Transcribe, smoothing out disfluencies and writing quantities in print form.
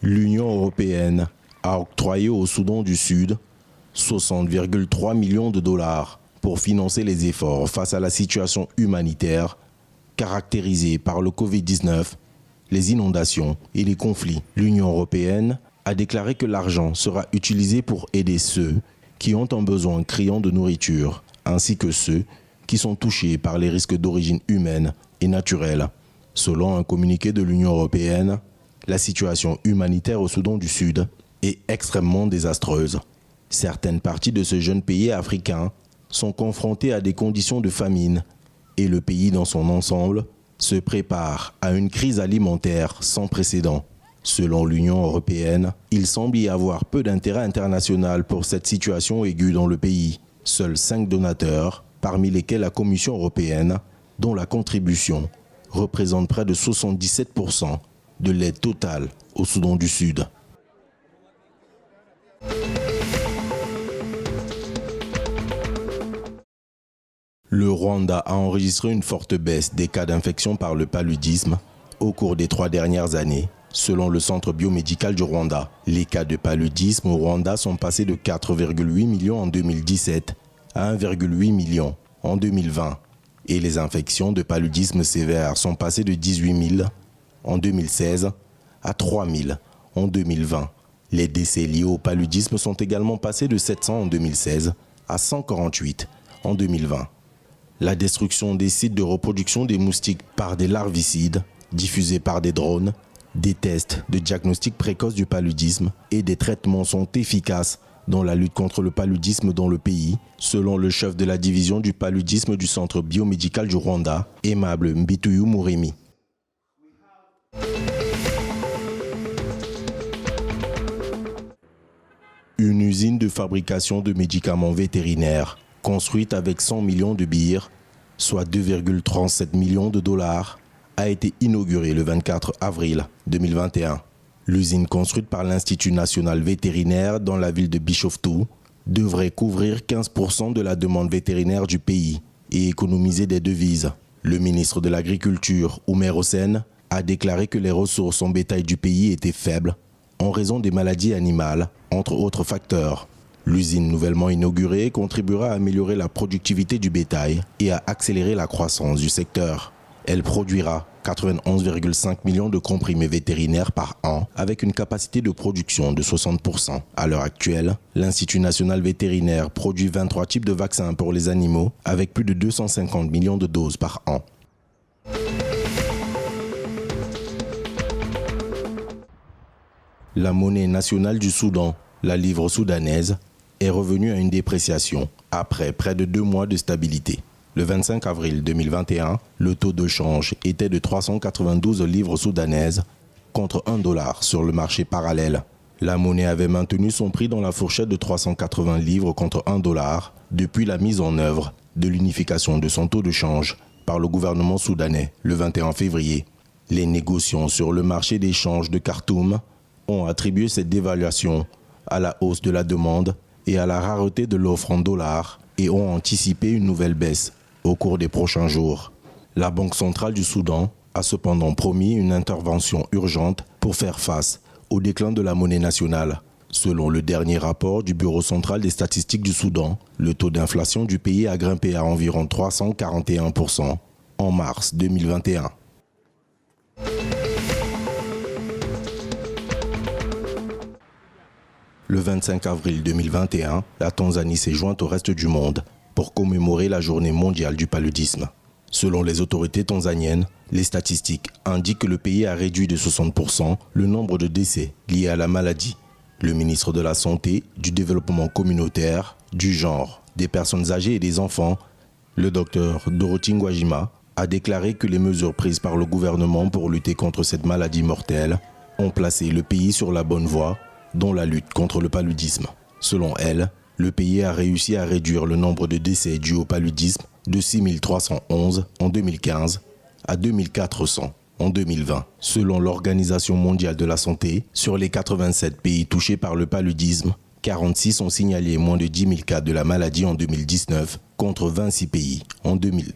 L'Union européenne a octroyé au Soudan du Sud 60,3 millions de dollars pour financer les efforts face à la situation humanitaire caractérisée par le Covid-19, les inondations et les conflits. L'Union européenne a déclaré que l'argent sera utilisé pour aider ceux qui ont un besoin criant de nourriture, ainsi que ceux qui sont touchés par les risques d'origine humaine et naturelle. Selon un communiqué de l'Union européenne, la situation humanitaire au Soudan du Sud est extrêmement désastreuse. Certaines parties de ce jeune pays africain sont confrontées à des conditions de famine et le pays dans son ensemble se prépare à une crise alimentaire sans précédent. Selon l'Union européenne, il semble y avoir peu d'intérêt international pour cette situation aiguë dans le pays. Seuls 5 donateurs, parmi lesquels la Commission européenne, dont la contribution représente près de 77% de l'aide totale au Soudan du Sud. Le Rwanda a enregistré une forte baisse des cas d'infection par le paludisme au cours des 3 dernières années. Selon le Centre biomédical du Rwanda, les cas de paludisme au Rwanda sont passés de 4,8 millions en 2017 à 1,8 million en 2020. Et les infections de paludisme sévère sont passées de 18 000 en 2016 à 3 000 en 2020. Les décès liés au paludisme sont également passés de 700 en 2016 à 148 en 2020. La destruction des sites de reproduction des moustiques par des larvicides diffusés par des drones, des tests de diagnostic précoce du paludisme et des traitements sont efficaces dans la lutte contre le paludisme dans le pays, selon le chef de la division du paludisme du Centre biomédical du Rwanda, Aimable Mbituyu Murimi. Une usine de fabrication de médicaments vétérinaires, construite avec 100 millions de birrs, soit 2,37 millions de dollars, a été inaugurée le 24 avril 2021. L'usine construite par l'Institut national vétérinaire dans la ville de Bishoftu devrait couvrir 15% de la demande vétérinaire du pays et économiser des devises. Le ministre de l'Agriculture, Oumer Hossein, a déclaré que les ressources en bétail du pays étaient faibles en raison des maladies animales, entre autres facteurs. L'usine nouvellement inaugurée contribuera à améliorer la productivité du bétail et à accélérer la croissance du secteur. Elle produira 91,5 millions de comprimés vétérinaires par an avec une capacité de production de 60%. À l'heure actuelle, l'Institut national vétérinaire produit 23 types de vaccins pour les animaux avec plus de 250 millions de doses par an. La monnaie nationale du Soudan, la livre soudanaise, est revenue à une dépréciation après près de 2 mois de stabilité. Le 25 avril 2021, le taux de change était de 392 livres soudanaises contre $1 sur le marché parallèle. La monnaie avait maintenu son prix dans la fourchette de 380 livres contre $1 depuis la mise en œuvre de l'unification de son taux de change par le gouvernement soudanais le 21 février. Les négociants sur le marché des changes de Khartoum ont attribué cette dévaluation à la hausse de la demande et à la rareté de l'offre en dollars et ont anticipé une nouvelle baisse au cours des prochains jours. La Banque centrale du Soudan a cependant promis une intervention urgente pour faire face au déclin de la monnaie nationale. Selon le dernier rapport du Bureau central des statistiques du Soudan, le taux d'inflation du pays a grimpé à environ 341% en mars 2021. Le 25 avril 2021, la Tanzanie s'est jointe au reste du monde pour commémorer la journée mondiale du paludisme. Selon les autorités tanzaniennes, les statistiques indiquent que le pays a réduit de 60% le nombre de décès liés à la maladie. Le ministre de la Santé, du Développement communautaire, du genre, des personnes âgées et des enfants, le docteur Dorothy Gwajima, a déclaré que les mesures prises par le gouvernement pour lutter contre cette maladie mortelle ont placé le pays sur la bonne voie dans la lutte contre le paludisme. Selon elle, le pays a réussi à réduire le nombre de décès dus au paludisme de 6 311 en 2015 à 2 400 en 2020. Selon l'Organisation mondiale de la santé, sur les 87 pays touchés par le paludisme, 46 ont signalé moins de 10 000 cas de la maladie en 2019 contre 26 pays en 2000.